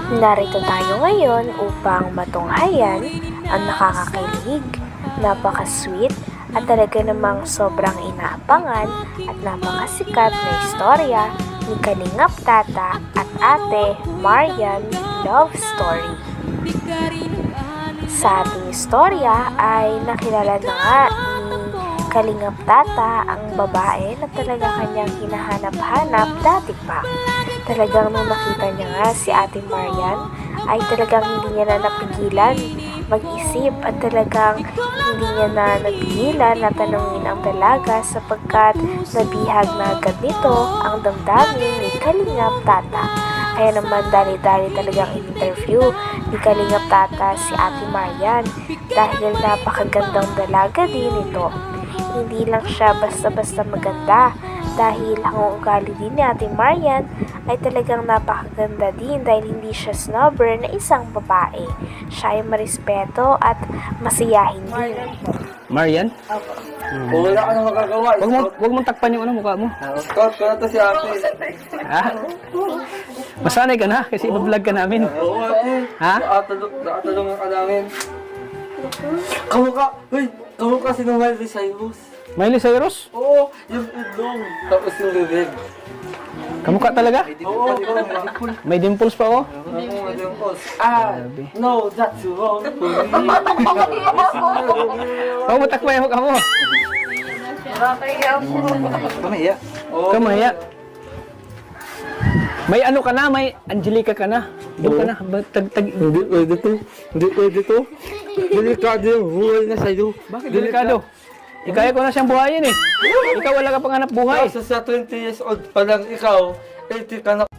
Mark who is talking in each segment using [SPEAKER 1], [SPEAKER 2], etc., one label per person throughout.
[SPEAKER 1] Narito tayo ngayon upang matunghayan ang nakakakilig, napaka-sweet at talaga namang sobrang inaabangan at napakasikat na istorya ni Kalingap Tata at Ate Marian Love Story. Sa ating istorya ay nakilala na nga ni Kalingap Tata ang babae na talaga kanyang hinahanap-hanap dati pa. Talagang nung nakita niya nga si Ate Marian ay talagang hindi niya na napigilan mag-isip at talagang hindi niya na napigilan na tanungin ang dalaga sapagkat nabihag na agad nito ang damdamin ni Kalingap Tata. Kaya naman dali-dali talagang in-interview ni Kalingap Tata si Ate Marian dahil napakagandang dalaga din ito. Hindi lang siya basta-basta maganda dahil ang ugali din ni Ate Marian ay talagang napakaganda din dahil hindi siya snobber na isang babae. Siya ay marespeto at masiyahin din.
[SPEAKER 2] Marian?
[SPEAKER 3] Wala ka na magagawa.
[SPEAKER 2] Huwag mong takpan yung mukha mo.
[SPEAKER 3] Cut ko na to si ate.
[SPEAKER 2] Ha? Masanay ka na kasi iba-vlog ka namin.
[SPEAKER 3] Oo ate.
[SPEAKER 2] Ha?
[SPEAKER 3] Nakatalungan ka namin. Kamukha si Miley Cyrus.
[SPEAKER 2] Miley Cyrus?
[SPEAKER 3] Oo, yung ilong. Tapos yung bibig.
[SPEAKER 2] Kamukha talaga?
[SPEAKER 3] Oo,
[SPEAKER 2] May dimples pa oh.
[SPEAKER 3] may dimples. No, that's wrong for me.
[SPEAKER 2] Huwag mo takpan yung mukha mo.
[SPEAKER 3] Kamaya.
[SPEAKER 2] Kamaya. May ano ka na, may Angelica ka na. Doon ka na.
[SPEAKER 3] Hindi pwede to. Hindi pwede to. Delikado yung buhay na sa'yo.
[SPEAKER 2] Bakit delikado? Ikaya ko na siyang buhayin eh. Ikaw wala ka pang hanap buhay.
[SPEAKER 3] Sa 20 years old pa lang ikaw, 80 ka na.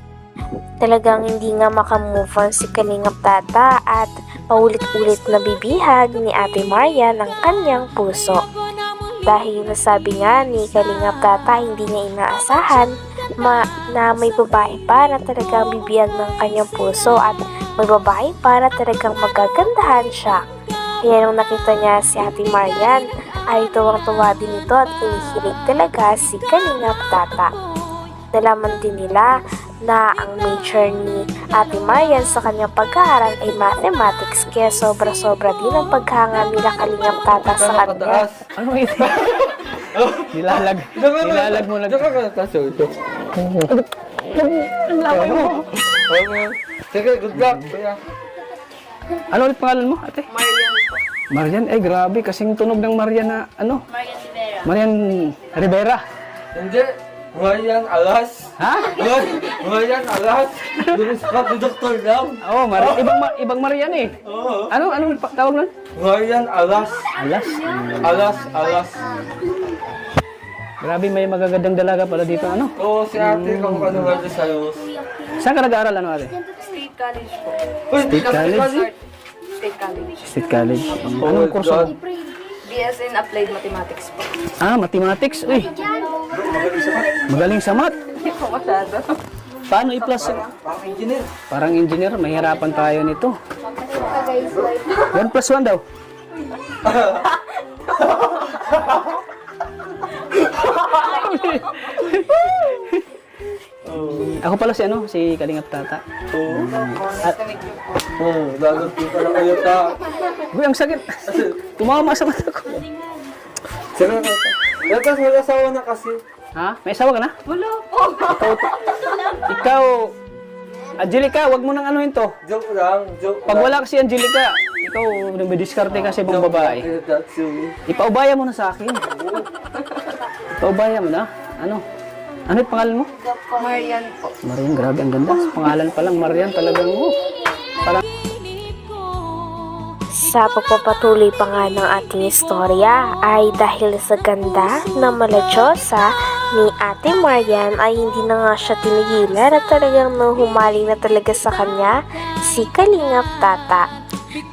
[SPEAKER 1] Talagang hindi nga makamove on si Kalingap Tata at paulit-ulit na bibihag ni Ate Marian ang kanyang puso. Dahil nasabi nga ni Kalingap Tata hindi niya inaasahan na may babae pa na talagang bibiyag ng kanyang puso at may babae pa na talagang magagandahan siya. Kaya nung nakita niya si Ate Marian ay tuwang-tuwa din ito at kinikilig talaga si Kalingap Tata. Nalaman din nila na ang major ni Ate Marian sa kanyang pag-aaral ay mathematics kaya sobra-sobra din ang paghanga nila Kalingap Tata sa kanya.
[SPEAKER 2] Ano ito? Nilalag mo lang.
[SPEAKER 3] Diyan ka taso ito.
[SPEAKER 2] Ang laway mo.
[SPEAKER 3] Sige, good luck. Kuya.
[SPEAKER 2] Ano ulit pangalan mo, ate? Marian, eh grabe, kasing tunog ng Marian na, ano? Marian Rivera.
[SPEAKER 3] Hindi. Marian Alas.
[SPEAKER 2] Ha?
[SPEAKER 3] Marian Alas. Duris ka ni Dr. Lam.
[SPEAKER 2] Oo, ibang Marian eh.
[SPEAKER 3] Oo.
[SPEAKER 2] Ano tawag nun?
[SPEAKER 3] Marian Alas.
[SPEAKER 2] Alas.
[SPEAKER 3] Alas.
[SPEAKER 2] Grabe, may magagandang dalaga pala dito, ano?
[SPEAKER 3] Oo, si ate, kamukha ng Miley Cyrus.
[SPEAKER 2] Saan ka nag-aaral, ano ate?
[SPEAKER 4] State College po.
[SPEAKER 3] Uy,
[SPEAKER 2] State College?
[SPEAKER 4] State College.
[SPEAKER 2] State College.
[SPEAKER 3] Oh
[SPEAKER 2] Anong
[SPEAKER 3] my
[SPEAKER 2] kurso?
[SPEAKER 3] God.
[SPEAKER 4] BS in Applied Mathematics po.
[SPEAKER 2] Mathematics. Uy, magaling sa math.
[SPEAKER 4] Hindi po masyado.
[SPEAKER 2] Paano i-plus?
[SPEAKER 3] Parang engineer.
[SPEAKER 2] Parang engineer, mahirapan tayo nito. 1 plus 1 daw. Ako pala si Kalingap Tata.
[SPEAKER 3] Lalo kita na kayo ta.
[SPEAKER 2] Uy, ang sakit. Tumama sa mata ko.
[SPEAKER 3] Sige, tapos may asawa na kasi.
[SPEAKER 2] Ha? May asawa ka na?
[SPEAKER 4] Wala po.
[SPEAKER 2] Ikaw, Angelica, wag mo nang anuhin to.
[SPEAKER 3] Joke lang, joke
[SPEAKER 2] Pag wala kasi Angelica, ikaw may diskarte kasi ibang babae.
[SPEAKER 3] That's you.
[SPEAKER 2] Ipaubaya mo na sa akin. Ipaubaya mo na. Ano? Ano yung pangalan mo?
[SPEAKER 4] Marian po.
[SPEAKER 2] Marian, grabe, ang ganda. Pangalan pa lang, Marian, talagang mo.
[SPEAKER 1] Sa pagpapatuloy pa nga ng ating istorya ay dahil sa ganda na maladyosa ni Ate Marian ay hindi na nga siya tinigilan at talagang nahumaling na talaga sa kanya si Kalingap Tata.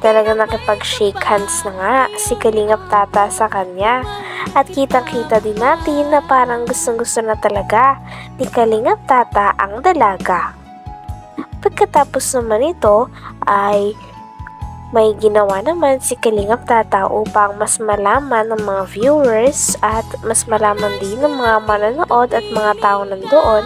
[SPEAKER 1] Talagang nakipag-shake hands na nga si Kalingap Tata sa kanya at kitang-kita din natin na parang gustong-gusto na talaga ni Kalingap Tata ang dalaga. Pagkatapos naman ito ay may ginawa naman si Kalingap Tata upang mas malaman ng mga viewers at mas malaman din ng mga manonood at mga tao nandoon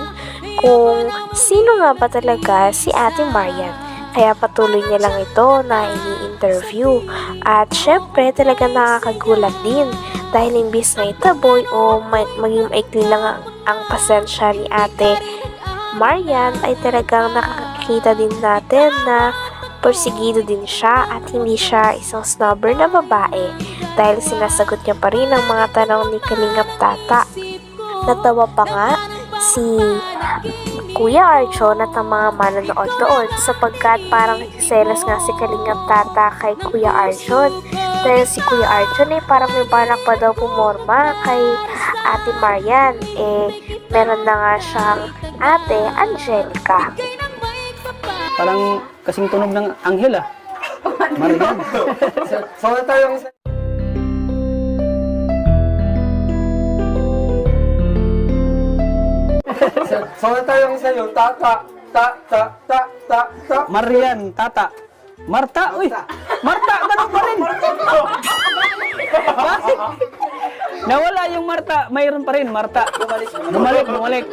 [SPEAKER 1] kung sino nga ba talaga si Ate Marian. Kaya patuloy niya lang ito na ini-interview. At syempre talaga nakakagulat din dahil imbis na itaboy o maging maikli lang ang pasensya ni Ate Marian ay talagang nakakita din natin na porsigido din siya at hindi siya isang snobber na babae dahil sinasagot niya pa rin ang mga tanong ni Kalingap Tata. Natawa pa nga si Kuya Arjon at ang mga manonood doon sapagkat parang nagsiselos nga si Kalingap Tata kay Kuya Arjon dahil si Kuya Arjon parang may balak pa daw pumorma kay Ate Marian meron na nga siyang Ate Angelica.
[SPEAKER 2] Parang kasing tunog ng anghel Marian.
[SPEAKER 3] Sama tayong isa. Sama tayong sa'yo. Tata.
[SPEAKER 2] Marian, Tata. Marta, uy! Marta, ganun pa rin! Bakit? Nawala yung Marta, mayroon pa rin, Marta. Bumalik.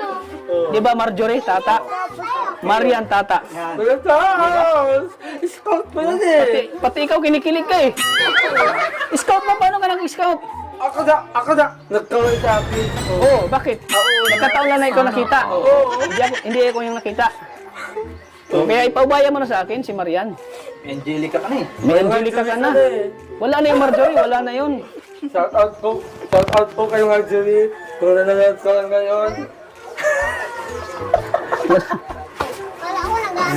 [SPEAKER 2] Di ba Marjorie, Tata? Marian, Tata.
[SPEAKER 3] Kuya Charles! Scout pa yan
[SPEAKER 2] Pati ikaw kinikilig ka Scout mo, paano ka nag-scout?
[SPEAKER 3] Ako na. Nagkawal sa akin.
[SPEAKER 2] Oo, bakit? Nagkataon lang na ikaw nakita. Hindi ako yung nakita. Kaya ipaubaya mo na sa akin si Marian.
[SPEAKER 3] Angelica ka na
[SPEAKER 2] May Angelica ka na. Wala na yung Marjorie, wala na yun.
[SPEAKER 3] Shout out po kayong Marjorie. Kung nanonood ka lang ngayon.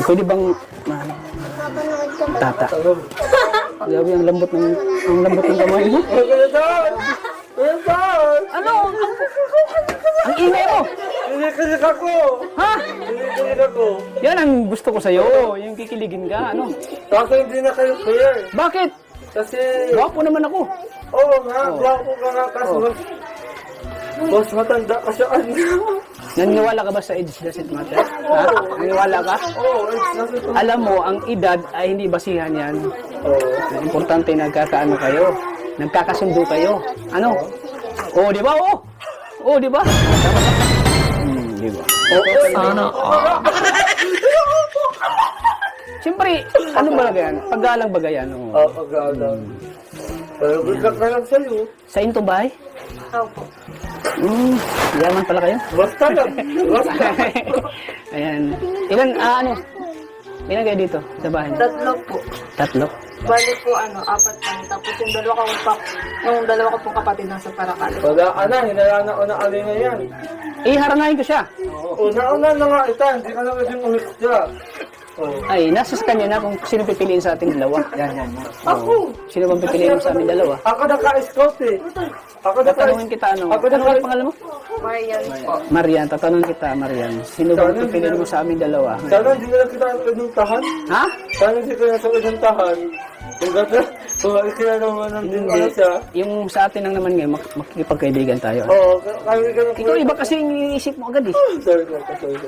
[SPEAKER 2] Pwede bang Tata? Grabe ang lambot ng kamay mo.
[SPEAKER 3] Kuya Charles! Kuya Charles!
[SPEAKER 2] Ano? Ang ingay mo!
[SPEAKER 3] Kinikilig ako!
[SPEAKER 2] Ha?
[SPEAKER 3] Kinikilig ako!
[SPEAKER 2] Yan ang gusto ko sa'yo, yung kikiligin ka, ano?
[SPEAKER 3] Kaso hindi na kayo clear.
[SPEAKER 2] Bakit?
[SPEAKER 3] Kasi...
[SPEAKER 2] Gwapo naman ako.
[SPEAKER 3] Oo nga, gwapo ka nga kaso mas matanda ka sa
[SPEAKER 2] Naniniwala ka ba sa age doesn't matter? Ha? Naniniwala ka?
[SPEAKER 3] Oo, it's nothing to...
[SPEAKER 2] Alam mo, ang edad ay hindi basihan yan.
[SPEAKER 3] Oo.
[SPEAKER 2] Importante nagkakaano kayo. Nagkakasundo kayo. Ano? Oo, di ba? Oo, di ba? Di ba?
[SPEAKER 3] Sana.
[SPEAKER 2] Siyempre, ano ba yan? Paggalang bagay yan.
[SPEAKER 3] Pag-aalang. Pero good luck na lang sa'yo.
[SPEAKER 2] Sa into bahay?
[SPEAKER 4] Opo.
[SPEAKER 2] Yaman pala kayo?
[SPEAKER 3] Basta lang. Basta.
[SPEAKER 2] Ayan. Ilan kayo dito sa bahay niyo?
[SPEAKER 4] 3 po.
[SPEAKER 2] 3?
[SPEAKER 4] Bali po 4 kami. Tapos yung dalawa ko pong kapatid nasa Paracalo.
[SPEAKER 3] Wala ka na, hinayaan na una alina yan.
[SPEAKER 2] Harangahin ko siya.
[SPEAKER 3] Una na nga ita, hindi ka na maging ulit siya.
[SPEAKER 2] Ay, nasa sa kanya na kung sino pipiliin sa ating dalawa. Yan.
[SPEAKER 3] Ako!
[SPEAKER 2] Sino bang pipiliin mo sa aming dalawa?
[SPEAKER 3] Ako naka-scout Ako
[SPEAKER 2] Tatanungin kita, ano?
[SPEAKER 3] Ako
[SPEAKER 2] Ano ulit pangalan mo?
[SPEAKER 4] Marian po.
[SPEAKER 2] Marian, tatanungin kita, Marian. Sino bang pipiliin mo sa aming dalawa?
[SPEAKER 3] Sana hindi na lang kita pwedeng tahan.
[SPEAKER 2] Ha?
[SPEAKER 3] Sana hindi ko na sa pwedeng tahan. Kung sila naman ng din siya.
[SPEAKER 2] Yung sa atin lang naman ngayon, makikipagkaibigan tayo.
[SPEAKER 3] Oo, kaya ka na...
[SPEAKER 2] Ikaw iba kasi yung iniisip mo agad
[SPEAKER 3] Sorry.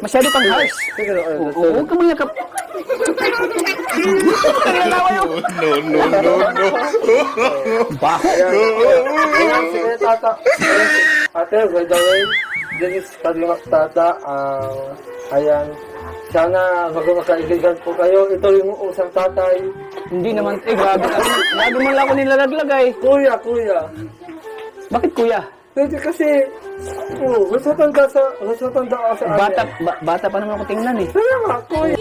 [SPEAKER 2] Masyado kang harsh.
[SPEAKER 3] Sige na,
[SPEAKER 2] Huwag ka mga kap... No. Baho.
[SPEAKER 3] Ayan, sige, tata. Ate, by the way, this is Kalingap Tata. Ayan, sana magkakaibigan po kayo. Ito yung usang tatay.
[SPEAKER 2] Hindi naman, grabe ka. Lagi mo lang ako nilalaglag
[SPEAKER 3] Kuya.
[SPEAKER 2] Bakit kuya?
[SPEAKER 3] Pwede kasi, mas matanda ka sa amin.
[SPEAKER 2] Bata pa naman ako tingnan
[SPEAKER 3] Kaya nga, kuya.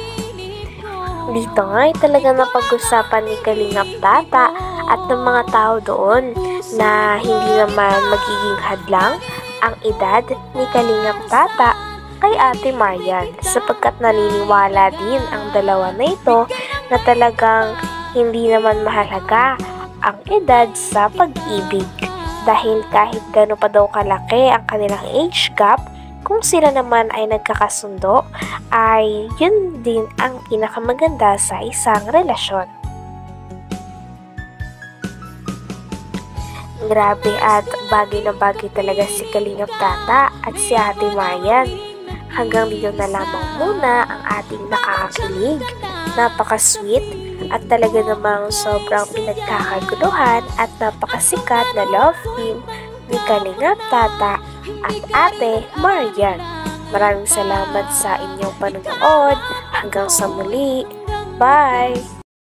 [SPEAKER 1] Dito nga ay talaga napag-usapan ni Kalingap Tata at ng mga tao doon na hindi naman magiging hadlang ang edad ni Kalingap Tata kay Ate Marian sapagkat naniniwala din ang dalawa na ito na talagang hindi naman mahalaga ang edad sa pag-ibig dahil kahit gano'n pa daw kalaki ang kanilang age gap, kung sila naman ay nagkakasundo, ay yun din ang pinakamaganda sa isang relasyon. Grabe at bagay na bagay talaga si Kalingap Tata at si Ate Marian. Hanggang dito na lamang muna ang ating nakakakilig, napaka-sweet at talaga namang sobrang pinagkakaguluhan at napakasikat na love team ni Kalingap Tata at Ate Marian. Maraming salamat sa inyong panonood. Hanggang sa muli. Bye!